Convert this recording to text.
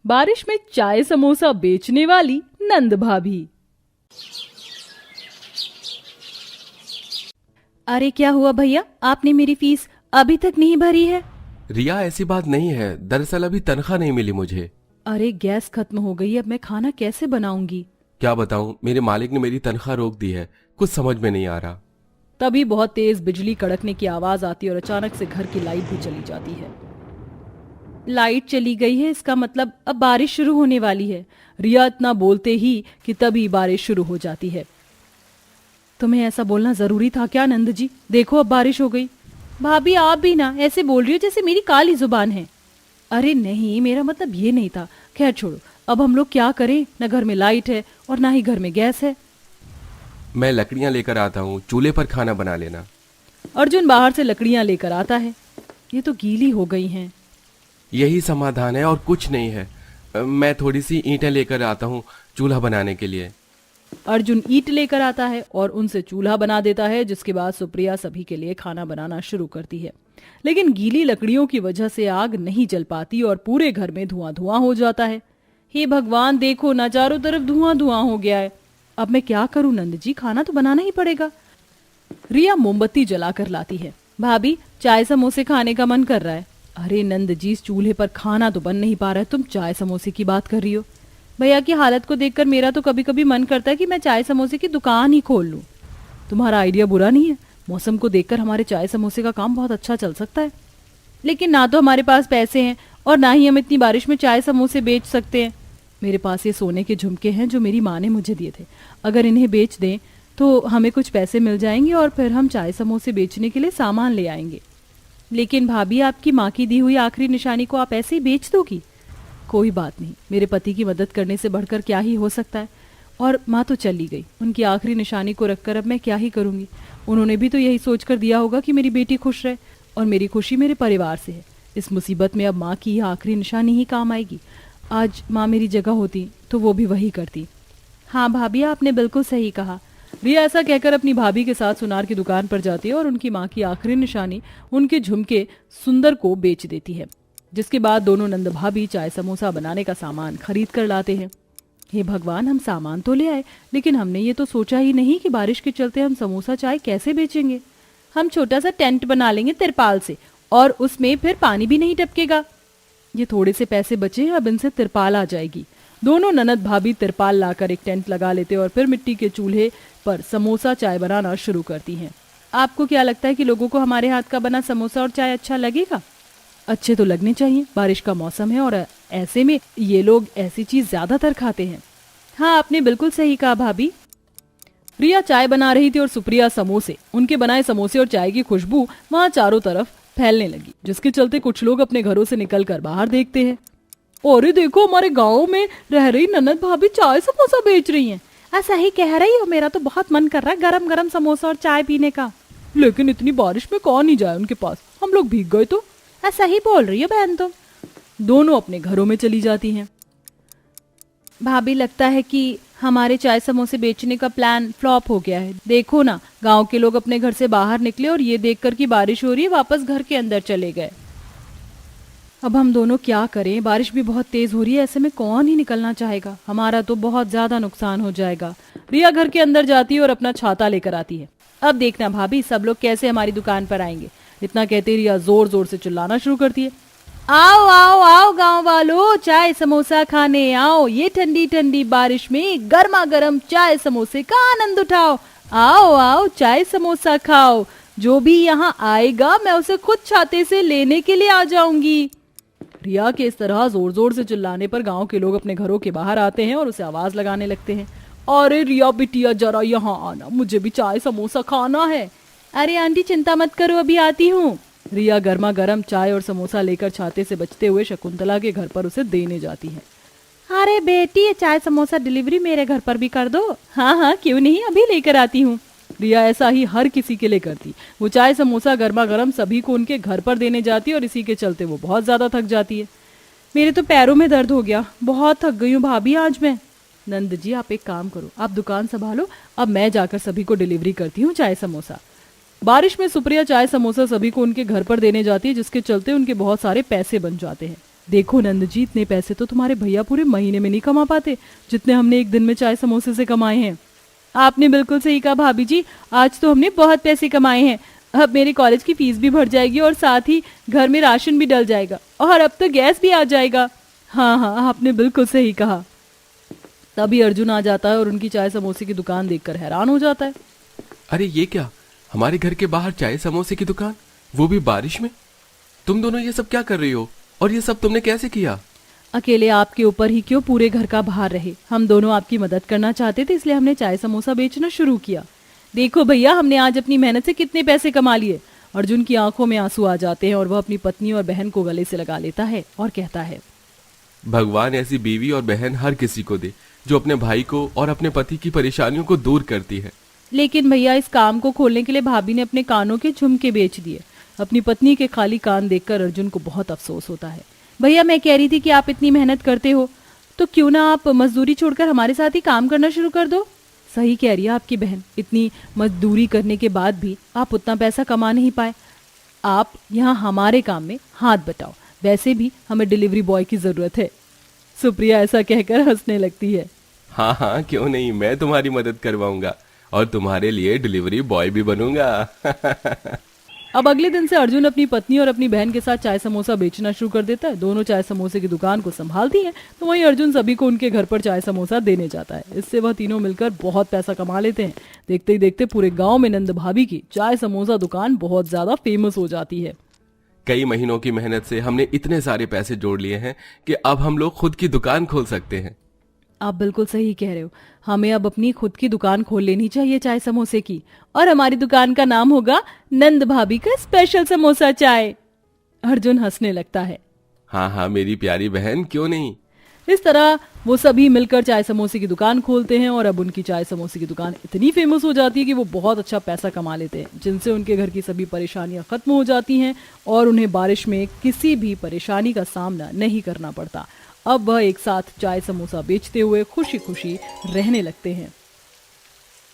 बारिश में चाय समोसा बेचने वाली नंद भाभी। अरे क्या हुआ भैया, आपने मेरी फीस अभी तक नहीं भरी है? रिया, ऐसी बात नहीं है। दरअसल अभी तनख्वाह नहीं मिली मुझे। अरे गैस खत्म हो गई, अब मैं खाना कैसे बनाऊंगी? क्या बताऊं, मेरे मालिक ने मेरी तनख्वाह रोक दी है। कुछ समझ में नहीं आ रहा। तभी बहुत तेज बिजली कड़कने की आवाज आती है और अचानक से घर की लाइट भी चली जाती है। लाइट चली गई है, इसका मतलब अब बारिश शुरू होने वाली है। रिया इतना बोलते ही कि तभी बारिश शुरू हो जाती है। तुम्हें ऐसा बोलना जरूरी था क्या नंद जी? देखो अब बारिश हो गई। भाभी आप भी ना ऐसे बोल रही हो जैसे मेरी काली जुबान है। अरे नहीं, मेरा मतलब ये नहीं था। खैर छोड़ो, अब हम लोग क्या करें? न घर में लाइट है और ना ही घर में गैस है। मैं लकड़ियां लेकर आता हूँ, चूल्हे पर खाना बना लेना। अर्जुन बाहर से लकड़ियां लेकर आता है। ये तो गीली हो गई हैं। यही समाधान है और कुछ नहीं है। मैं थोड़ी सी ईंटें लेकर आता हूँ चूल्हा बनाने के लिए। अर्जुन ईंट लेकर आता है और उनसे चूल्हा बना देता है, जिसके बाद सुप्रिया सभी के लिए खाना बनाना शुरू करती है। लेकिन गीली लकड़ियों की वजह से आग नहीं जल पाती और पूरे घर में धुआं धुआं हो जाता है। हे भगवान, देखो ना, चारों तरफ धुआं धुआं हो गया है। अब मैं क्या करूं नंद जी, खाना तो बनाना ही पड़ेगा। रिया मोमबत्ती जलाकर लाती है। भाभी चाय समोसे खाने का मन कर रहा है। अरे नंद जी, इस चूल्हे पर खाना तो बन नहीं पा रहा है, तुम चाय समोसे की बात कर रही हो? भैया की हालत को देखकर मेरा तो कभी कभी मन करता है कि मैं चाय समोसे की दुकान ही खोल लूं। तुम्हारा आइडिया बुरा नहीं है। मौसम को देखकर हमारे चाय समोसे का काम बहुत अच्छा चल सकता है। लेकिन ना तो हमारे पास पैसे हैं और ना ही हम इतनी बारिश में चाय समोसे बेच सकते हैं। मेरे पास ये सोने के झुमके हैं जो मेरी माँ ने मुझे दिए थे। अगर इन्हें बेच दें तो हमें कुछ पैसे मिल जाएंगे और फिर हम चाय समोसे बेचने के लिए सामान ले आएंगे। लेकिन भाभी, आपकी माँ की दी हुई आखिरी निशानी को आप ऐसे ही बेच दोगी? कोई बात नहीं, मेरे पति की मदद करने से बढ़कर क्या ही हो सकता है। और माँ तो चली गई, उनकी आखिरी निशानी को रखकर अब मैं क्या ही करूंगी। उन्होंने भी तो यही सोचकर दिया होगा कि मेरी बेटी खुश रहे, और मेरी खुशी मेरे परिवार से है। इस मुसीबत में अब माँ की यह आखिरी निशानी ही काम आएगी। आज माँ मेरी जगह होती तो वो भी वही करती। हाँ भाभी, आपने बिल्कुल सही कहा। रिया ऐसा कहकर अपनी भाभी के साथ सुनार की दुकान पर जाती है और उनकी माँ की आखिरी निशानी, उनके झुमके सुंदर को बेच देती है। जिसके बाद दोनों नंद भाभी चाय समोसा बनाने का सामान खरीद कर लाते हैं। हे भगवान, हम सामान तो ले आए, लेकिन हमने ये तो सोचा ही नहीं कि बारिश के चलते हम समोसा चाय कैसे बेचेंगे। हम छोटा सा टेंट बना लेंगे तिरपाल से, और उसमें फिर पानी भी नहीं टपकेगा। ये थोड़े से पैसे बचे हैं, अब इनसे तिरपाल आ जाएगी। दोनों ननद भाभी तिरपाल लाकर एक टेंट लगा लेते और फिर मिट्टी के चूल्हे पर समोसा चाय बनाना शुरू करती हैं। आपको क्या लगता है कि लोगों को हमारे हाथ का बना समोसा और चाय अच्छा लगेगा? अच्छे तो लगने चाहिए, बारिश का मौसम है और ऐसे में ये लोग ऐसी चीज ज्यादातर खाते हैं। हाँ, आपने बिल्कुल सही कहा भाभी। रिया चाय बना रही थी और सुप्रिया समोसे। उनके बनाए समोसे और चाय की खुशबू वहां चारों तरफ फैलने लगी, जिसके चलते कुछ लोग अपने घरों से निकलकर बाहर देखते हैं। अरे देखो, हमारे गांव में रह रही ननद भाभी चाय समोसा बेच रही हैं। ऐसा ही कह रही हो, मेरा तो बहुत मन कर रहा है गरम गरम समोसा और चाय पीने का। लेकिन इतनी बारिश में कौन ही जाए उनके पास, हम लोग भीग गए तो। ऐसा ही बोल रही हो बहन तुम। दोनों अपने घरों में चली जाती हैं। भाभी, लगता है कि हमारे चाय समोसे बेचने का प्लान फ्लॉप हो गया है। देखो ना, गांव के लोग अपने घर से बाहर निकले और ये देखकर कि बारिश हो रही है वापस घर के अंदर चले गए। अब हम दोनों क्या करें? बारिश भी बहुत तेज हो रही है, ऐसे में कौन ही निकलना चाहेगा। हमारा तो बहुत ज्यादा नुकसान हो जाएगा। रिया घर के अंदर जाती है और अपना छाता लेकर आती है। अब देखना भाभी, सब लोग कैसे हमारी दुकान पर आएंगे। इतना कहते रिया जोर जोर से चिल्लाना शुरू करती है। आओ आओ आओ गांव वालों, चाय समोसा खाने आओ। ये ठंडी ठंडी बारिश में गर्मा गर्म चाय समोसे का आनंद उठाओ। आओ आओ, चाय समोसा खाओ। जो भी यहाँ आएगा मैं उसे खुद छाते से लेने के लिए आ जाऊंगी। रिया के इस तरह जोर जोर से चिल्लाने पर गांव के लोग अपने घरों के बाहर आते हैं और उसे आवाज लगाने लगते हैं। अरे रिया बिटिया, जरा यहाँ आना, मुझे भी चाय समोसा खाना है। अरे आंटी, चिंता मत करो, अभी आती हूँ। रिया गर्मा गर्म चाय और समोसा लेकर छाते से बचते हुए शकुंतला के घर पर उसे देने जाती है। अरे बेटी, ये चाय समोसा डिलीवरी मेरे घर पर भी कर दो। हाँ हाँ, क्यों नहीं, अभी लेकर आती हूँ। रिया ऐसा ही हर किसी के लिए करती। वो चाय समोसा गर्मा गर्म सभी को उनके घर पर देने जाती और इसी के चलते वो बहुत ज्यादा थक जाती है। मेरे तो पैरों में दर्द हो गया, बहुत थक गई हूँ भाभी आज मैं। नंद जी, आप एक काम करो, आप दुकान संभालो, अब मैं जाकर सभी को डिलीवरी करती हूँ चाय समोसा। बारिश में सुप्रिया चाय समोसा सभी को उनके घर पर देने जाती है, जिसके चलते उनके बहुत सारे पैसे बन जाते हैं। देखो नंद जी, इतने पैसे तो तुम्हारे भैया पूरे महीने में नहीं कमा पाते जितने हमने एक दिन में चाय समोसे से कमाए हैं। आपने बिल्कुल सही कहा भाभी जी, आज तो हमने बहुत पैसे कमाए हैं। अब मेरे कॉलेज की फीस भी भर जाएगी और साथ ही घर में राशन भी डल जाएगा और अब तो गैस भी आ जाएगा। हाँ हाँ, आपने बिल्कुल सही कहा। तभी अर्जुन आ जाता है और उनकी चाय समोसे की दुकान देखकर हैरान हो जाता है। अरे ये क्या, हमारे घर के बाहर चाय समोसे की दुकान, वो भी बारिश में? तुम दोनों ये सब क्या कर रही हो और ये सब तुमने कैसे किया? अकेले आपके ऊपर ही क्यों पूरे घर का भार रहे। हम दोनों आपकी मदद करना चाहते थे, इसलिए हमने चाय समोसा बेचना शुरू किया। देखो भैया, हमने आज अपनी मेहनत से कितने पैसे कमा लिए। अर्जुन की आंखों में आंसू आ जाते हैं और वह अपनी पत्नी और बहन को गले से लगा लेता है और कहता है, भगवान ऐसी बीवी और बहन हर किसी को दे जो अपने भाई को और अपने पति की परेशानियों को दूर करती है। लेकिन भैया, इस काम को खोलने के लिए भाभी ने अपने कानों के झुमके बेच दिए। अपनी पत्नी के खाली कान देखकर अर्जुन को बहुत अफसोस होता है। भैया, मैं कह रही थी कि आप इतनी मेहनत करते हो तो क्यों ना आप मजदूरी छोड़कर हमारे साथ ही काम करना शुरू कर दो। सही कह रही है आपकी बहन, इतनी मजदूरी करने के बाद भी आप उतना पैसा कमा नहीं पाए। आप यहाँ हमारे काम में हाथ बटाओ, वैसे भी हमें डिलीवरी बॉय की जरूरत है। सुप्रिया ऐसा कहकर हंसने लगती है। हाँ हाँ, क्यों नहीं, मैं तुम्हारी मदद करवाऊंगा और तुम्हारे लिए डिलीवरी बॉय भी बनूंगा। अब अगले दिन से अर्जुन अपनी पत्नी और अपनी बहन के साथ चाय समोसा बेचना शुरू कर देता है। दोनों चाय समोसे की दुकान को संभालती हैं, तो वहीं अर्जुन सभी को उनके घर पर चाय समोसा देने जाता है। इससे वह तीनों मिलकर बहुत पैसा कमा लेते हैं। देखते ही देखते पूरे गांव में नंद भाभी की चाय समोसा दुकान बहुत ज्यादा फेमस हो जाती है। कई महीनों की मेहनत से हमने इतने सारे पैसे जोड़ लिए हैं कि अब हम लोग खुद की दुकान खोल सकते हैं। आप बिल्कुल सही कह रहे हो, हमें अब अपनी खुद की दुकान खोल लेनी चाहिए चाय समोसे की, और हमारी दुकान का नाम होगा नंद भाभी का स्पेशल समोसा चाय। अर्जुन हंसने लगता है। हाँ हाँ मेरी प्यारी बहन, क्यों नहीं। इस तरह वो सभी मिलकर चाय समोसे की दुकान खोलते हैं और अब उनकी चाय समोसे की दुकान इतनी फेमस हो जाती है कि वो बहुत अच्छा पैसा कमा लेते हैं, जिनसे उनके घर की सभी परेशानियां खत्म हो जाती हैं और उन्हें बारिश में किसी भी परेशानी का सामना नहीं करना पड़ता। अब वह एक साथ चाय समोसा बेचते हुए खुशी खुशी रहने लगते हैं।